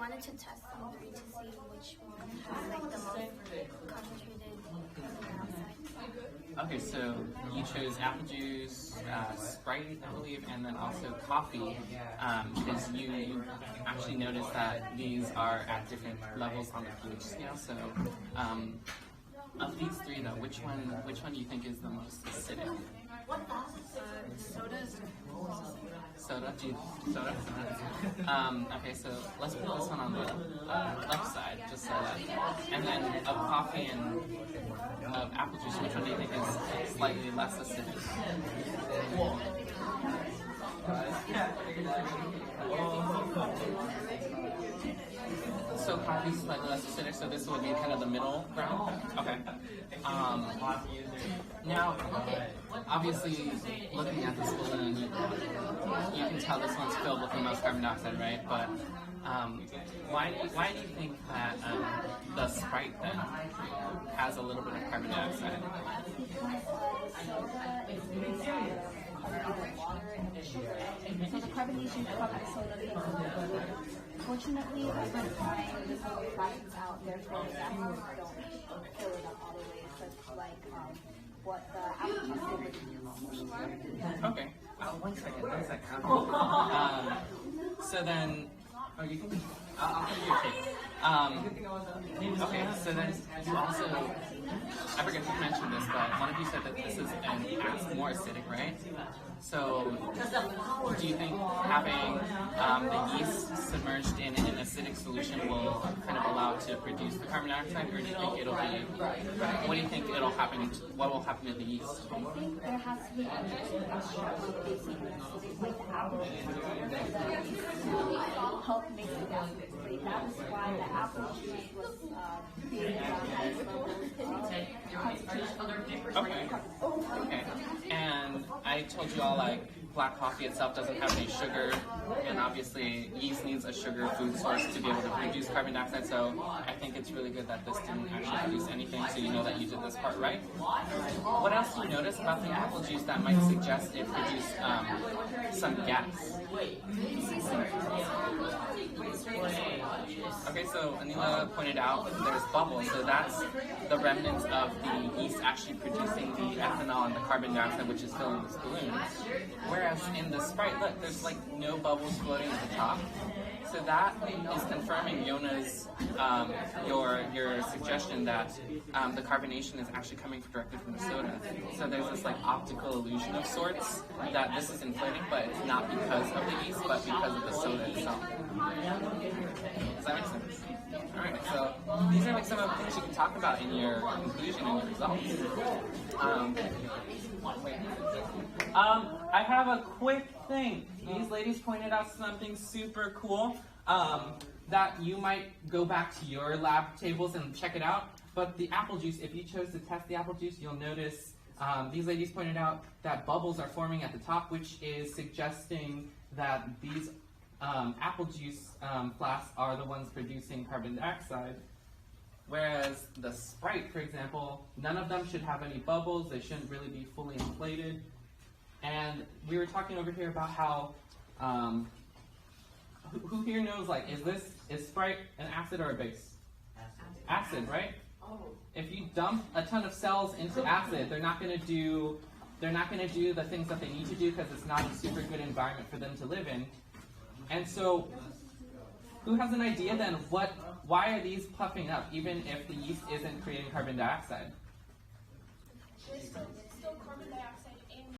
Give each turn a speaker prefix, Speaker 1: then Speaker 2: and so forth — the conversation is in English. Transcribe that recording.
Speaker 1: wanted to test all three to see which one has like the most concentrated carbon dioxide.
Speaker 2: Okay, so you chose apple juice, Sprite, I believe, and then also coffee, because you actually noticed that these are at different levels on the pH scale. So, of these three, though, which one do you think is the most acidic?
Speaker 1: Soda.
Speaker 2: Soda? Soda? Okay, so let's put this one on the left side, just so that. And then of coffee and of apple juice, which one do you think is slightly less acidic? So coffee is slightly less acidic, so this would be kind of the middle ground? Okay. Now, obviously, looking at this balloon, you can tell this one's filled with the most carbon dioxide, right? But why do you think that the Sprite then has a little bit of carbon dioxide?
Speaker 3: So the carbonation from the soda, fortunately, over time, this flattens out, therefore the gases don't fill it up all the way, such like what the apple juice did.
Speaker 2: Okay. One second. So then, oh, you can. I'll give you your take. Okay, so then you also, I forget to mention this, but one of you said that this is more acidic, right? So, do you think having the yeast submerged in an acidic solution will kind of allow it to produce the carbon dioxide, or do you think it'll be? What do you think it'll happen? What will happen to the yeast?
Speaker 3: I think there has to be a mixture of basically acidic, like the apple juice, to help make the gases. That is why the apple juice was created
Speaker 2: Okay. And I told you all, like, black coffee itself doesn't have any sugar, and obviously yeast needs a sugar food source to be able to produce carbon dioxide, so I think it's really good that this didn't actually produce anything, so you know that you did this part right. What else do you notice about the apple juice that might suggest it produced some gas? Okay, so Anila pointed out there's bubbles, so that's the remnants of the yeast actually producing the ethanol and the carbon dioxide, which is filling this balloon. Whereas in the Sprite, look, there's like no bubbles floating at the top. So that is confirming Yona's, your suggestion that the carbonation is actually coming directly from the soda. So there's this like optical illusion of sorts that this is inflating, but it's not because of the yeast, but because of the soda itself. Does that make sense? Alright, so these are like some of the things you can talk about in your conclusion and your results. I have a quick thing. These ladies pointed out something super cool that you might go back to your lab tables and check it out. But the apple juice, if you chose to test the apple juice, you'll notice these ladies pointed out that bubbles are forming at the top, which is suggesting that these apple juice flasks are the ones producing carbon dioxide. Whereas the Sprite, for example, none of them should have any bubbles. They shouldn't really be fully inflated. And we were talking over here about how, who here knows, like, is Sprite an acid or a base? Acid, right? If you dump a ton of cells into acid, they're not going to do the things that they need to do because it's not a super good environment for them to live in. And so, who has an idea then why are these puffing up even if the yeast isn't creating carbon dioxide?
Speaker 1: There's still carbon dioxide